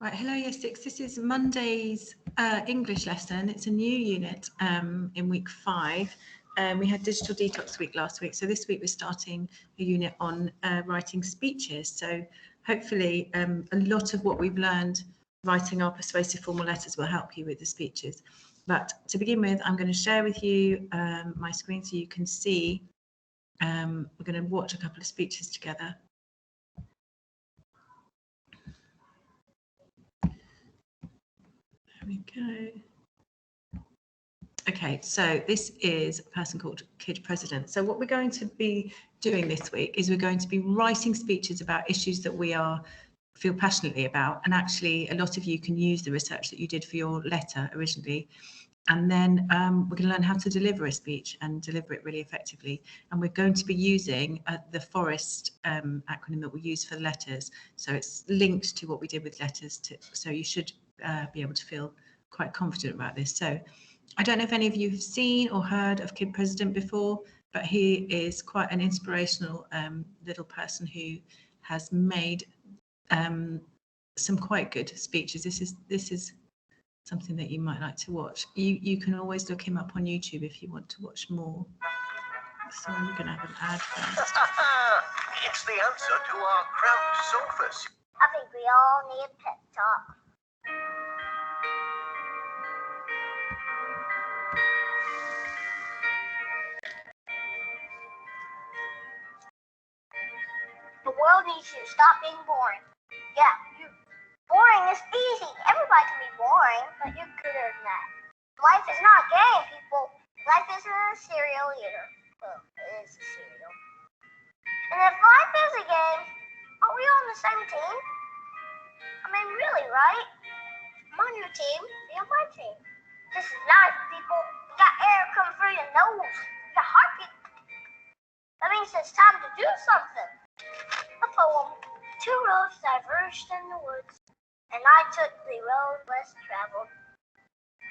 Right, hello Year 6. This is Monday's English lesson. It's a new unit in week 5. We had digital detox week last week, so this week we're starting a unit on writing speeches. So hopefully a lot of what we've learned writing our persuasive formal letters will help you with the speeches. But to begin with, I'm going to share with you my screen so you can see. We're going to watch a couple of speeches together. There we go. Okay, so this is a person called Kid President. So what we're going to be doing this week is we're going to be writing speeches about issues that we feel passionately about. And actually, a lot of you can use the research that you did for your letter originally. And then we're going to learn how to deliver a speech and deliver it really effectively. And we're going to be using the FOREST acronym that we use for letters. So it's linked to what we did with letters. So you should be able to feel quite confident about this. So I don't know if any of you have seen or heard of Kid President before, but he is quite an inspirational little person who has made some quite good speeches. This is something that you might like to watch. You can always look him up on YouTube if you want to watch more. So we're going to have an ad first. It's the answer to our cramped sofas. I think we all need a pep talk. The world needs you to stop being boring. Yeah, boring is easy. Everybody can be boring, but you're gooder than that. Life is not a game, people. Life isn't a cereal either. Well, it is a cereal. And if life is a game, are we on the same team? I mean, really, right? I'm on your team, be on my team. This is life, people. You got air coming through your nose. You got heartbeat. That means it's time to do something. A poem. 2 roads diverged in the woods, and I took the road less traveled.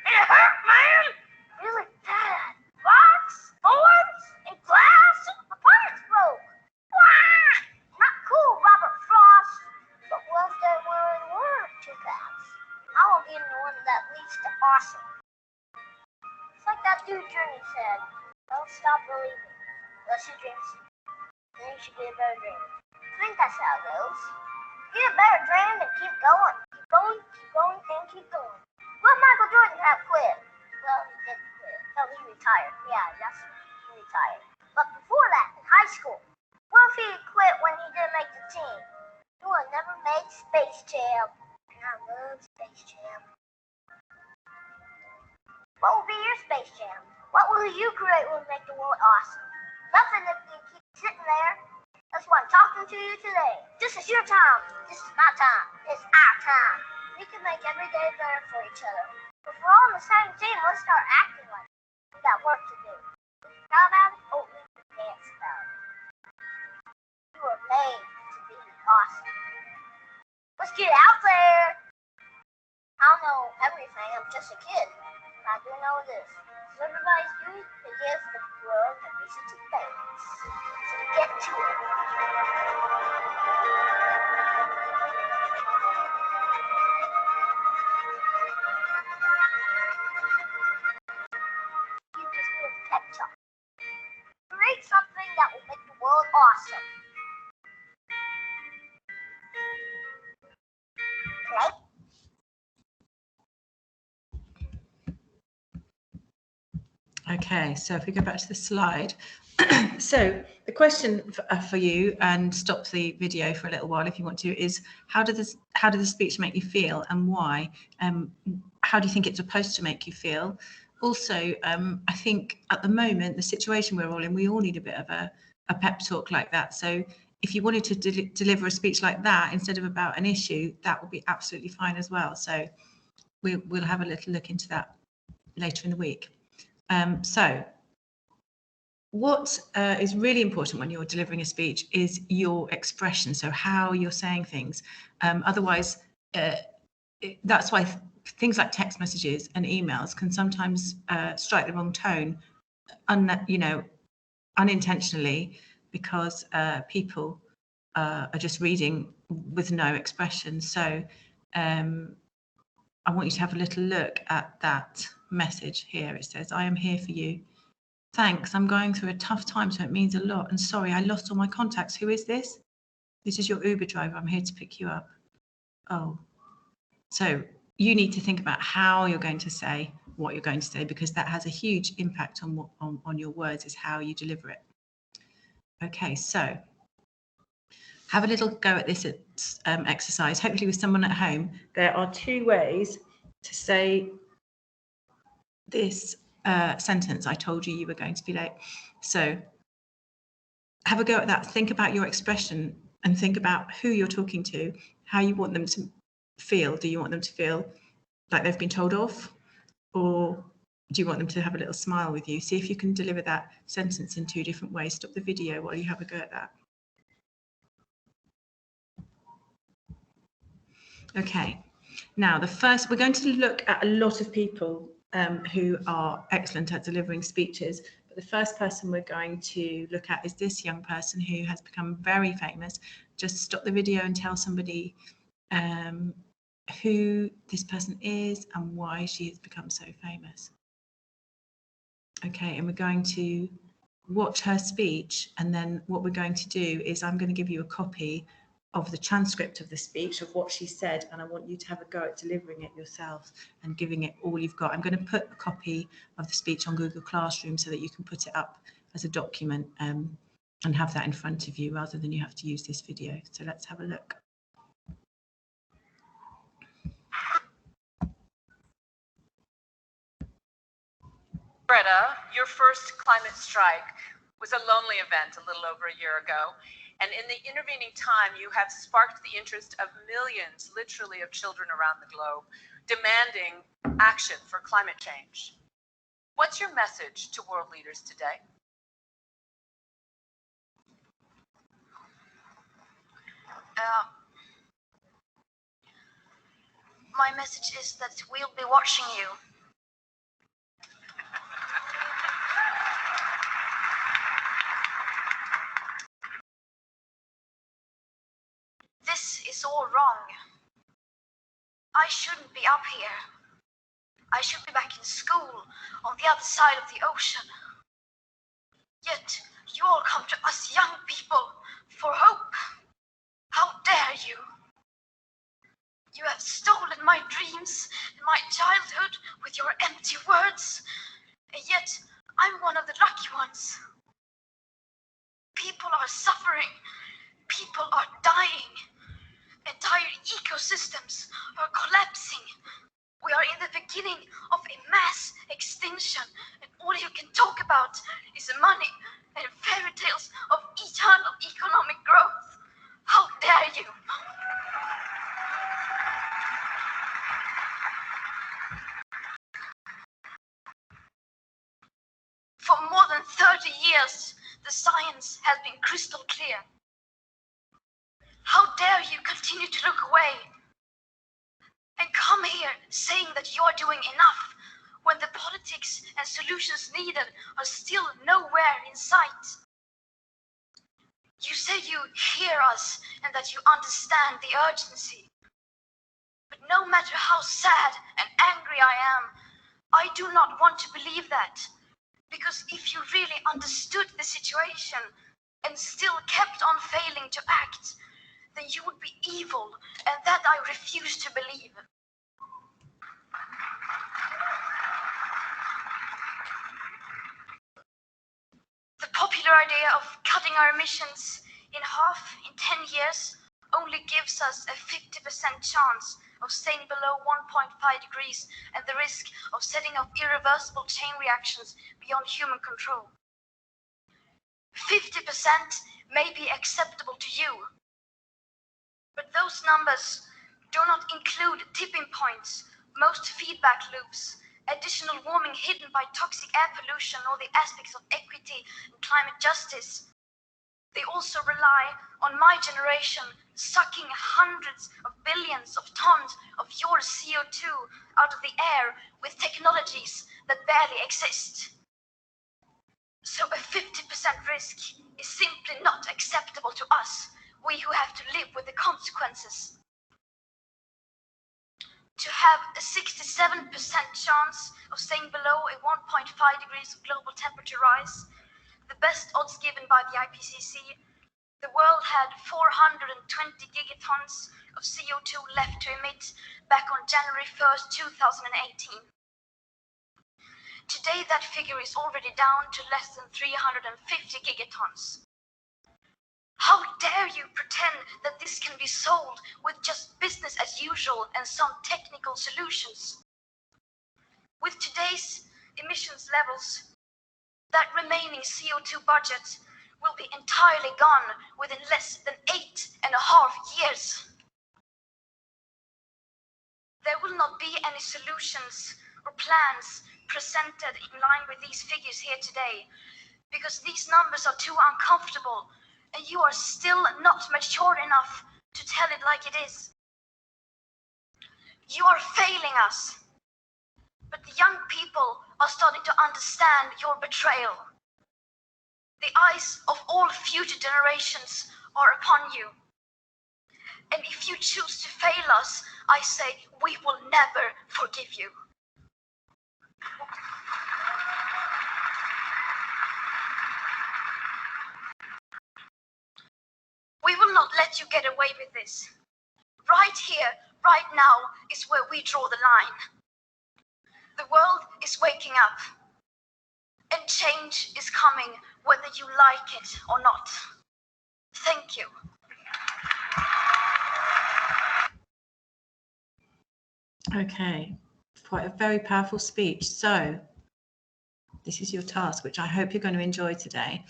It hurt, man! Really bad. Rocks, thorns, and glass. My parts broke. Wah! Not cool, Robert Frost. But what if there were 2 paths? I won't be the one that leads to awesome. It's like that dude Journey said. Don't stop believing. Unless your dreams. Then you should get a better dream. I think that's how it goes. Get a better dream and keep going. Keep going, and keep going. What Michael Jordan have quit? Well, he didn't quit. No, he retired. Yeah, he retired. But before that, in high school, what if he quit when he didn't make the team? He would have never made Space Jam. And I love Space Jam. What will be your Space Jam? What will you create will make the world awesome? Nothing if you keep sitting there. That's why I'm talking to you today. This is your time. This is my time. It's our time. We can make every day better for each other. If we're all on the same team, let's start acting like it. We got work to do. How about it? Oh, we can dance about it. You were made to be awesome. Let's get out there. I don't know everything. I'm just a kid. But I do know this. Everybody's good to give the world a reason to thanks. So get to it. You just give pep talk. Create something that will make the world awesome. Play. Okay, so if we go back to the slide. So the question for you, and stop the video for a little while if you want to, is how did the speech make you feel and why? How do you think it's supposed to make you feel? Also, I think at the moment, the situation we're all in, we all need a bit of a pep talk like that. So if you wanted to deliver a speech like that instead of about an issue, that would be absolutely fine as well. So we'll have a little look into that later in the week. So what is really important when you're delivering a speech is your expression, so how you're saying things. Otherwise, that's why things like text messages and emails can sometimes strike the wrong tone, unintentionally, because people are just reading with no expression. So I want you to have a little look at that message here. It says, I am here for you. Thanks, I'm going through a tough time, so it means a lot. And sorry, I lost all my contacts. Who is this? This is your Uber driver. I'm here to pick you up. Oh, so you need to think about how you're going to say what you're going to say, because that has a huge impact on what on your words, is how you deliver it. Okay, so have a little go at this exercise, hopefully with someone at home. There are 2 ways to say this sentence. I told you you were going to be late. So have a go at that. Think about your expression and think about who you're talking to, how you want them to feel. Do you want them to feel like they've been told off, or do you want them to have a little smile with you? See if you can deliver that sentence in 2 different ways. Stop the video while you have a go at that. Okay, now we're going to look at a lot of people who are excellent at delivering speeches. But the first person we're going to look at is this young person who has become very famous. Just stop the video and tell somebody who this person is and why she has become so famous. Okay, and we're going to watch her speech, and then what we're going to do is I'm going to give you a copy of the transcript of the speech, of what she said, and I want you to have a go at delivering it yourself and giving it all you've got. I'm going to put a copy of the speech on Google Classroom so that you can put it up as a document and have that in front of you rather than you have to use this video. So let's have a look. Greta, your first climate strike was a lonely event a little over a year ago. And in the intervening time, you have sparked the interest of millions, literally, of children around the globe, demanding action for climate change. What's your message to world leaders today? My message is that we'll be watching you. This is all wrong. I shouldn't be up here. I should be back in school on the other side of the ocean. Yet you all come to us young people for hope. How dare you? You have stolen my dreams and my childhood with your empty words. And yet I'm one of the lucky ones. People are suffering. People are dying. Entire ecosystems are collapsing. We are in the beginning of a mass extinction, and all you can talk about is money and fairy tales of eternal economic growth. How dare you? For more than 30 years, the science has been crystal clear. How dare you continue to look away and come here saying that you're doing enough when the politics and solutions needed are still nowhere in sight? You say you hear us and that you understand the urgency. But no matter how sad and angry I am, I do not want to believe that. Because if you really understood the situation and still kept on failing to act, then you would be evil, and that I refuse to believe. The popular idea of cutting our emissions in half in 10 years only gives us a 50% chance of staying below 1.5 degrees and the risk of setting off irreversible chain reactions beyond human control. 50% may be acceptable to you, but those numbers do not include tipping points, most feedback loops, additional warming hidden by toxic air pollution, or the aspects of equity and climate justice. They also rely on my generation sucking hundreds of billions of tons of your CO2 out of the air with technologies that barely exist. So a 50% risk is simply not acceptable to us, we who have to live with the consequences. to have a 67% chance of staying below a 1.5 degrees global temperature rise, the best odds given by the IPCC, the world had 420 gigatons of CO2 left to emit back on January 1st, 2018. Today, that figure is already down to less than 350 gigatons. How dare you pretend that this can be solved with just business as usual and some technical solutions? With today's emissions levels, that remaining CO2 budget will be entirely gone within less than 8.5 years. There will not be any solutions or plans presented in line with these figures here today, because these numbers are too uncomfortable and you are still not mature enough to tell it like it is. You are failing us, but the young people are starting to understand your betrayal. The eyes of all future generations are upon you. And if you choose to fail us, I say we will never forgive you. We will not let you get away with this. Right here, right now, is where we draw the line. The world is waking up, and change is coming whether you like it or not. Thank you. Okay, quite a very powerful speech. So this is your task, which I hope you're going to enjoy today.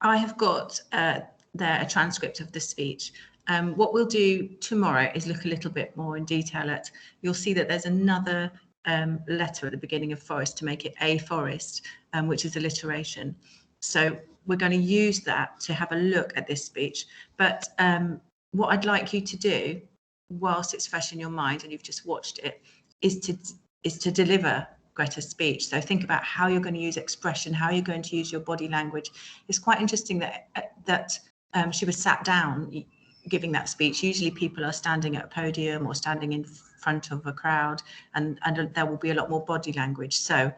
I have got there a transcript of the speech. What we'll do tomorrow is look a little bit more in detail at, you'll see that there's another letter at the beginning of forest to make it a forest, which is alliteration. So we're going to use that to have a look at this speech. But what I'd like you to do, whilst it's fresh in your mind and you've just watched it, is to deliver Greta's speech. So think about how you're going to use expression, how you're going to use your body language. It's quite interesting that she was sat down giving that speech. Usually people are standing at a podium or standing in front of a crowd, and there will be a lot more body language. So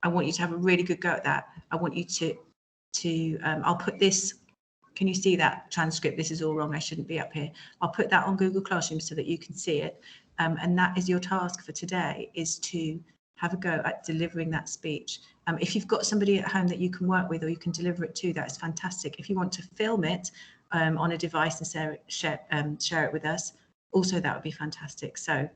I want you to have a really good go at that. I want you to I'll put this, can you see that transcript? This is all wrong, I shouldn't be up here. I'll put that on Google Classroom so that you can see it. And that is your task for today, is to have a go at delivering that speech. If you've got somebody at home that you can work with or you can deliver it to, that is fantastic. If you want to film it on a device and share it with us, also that would be fantastic. So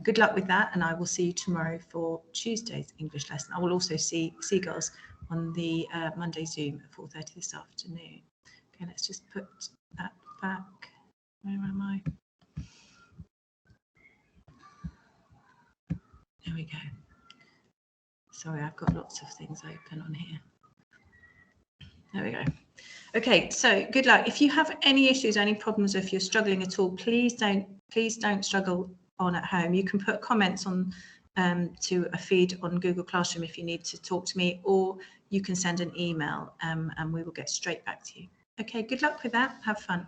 good luck with that, and I will see you tomorrow for Tuesday's English lesson. I will also see girls on the Monday Zoom at 4:30 this afternoon. Okay, let's just put that back. Where am I? There we go. Sorry, I've got lots of things open on here. There we go. Okay, so good luck. If you have any issues, any problems, or if you're struggling at all, please don't struggle on at home. You can put comments on to a feed on Google Classroom if you need to talk to me, or you can send an email and we will get straight back to you. Okay, good luck with that. Have fun.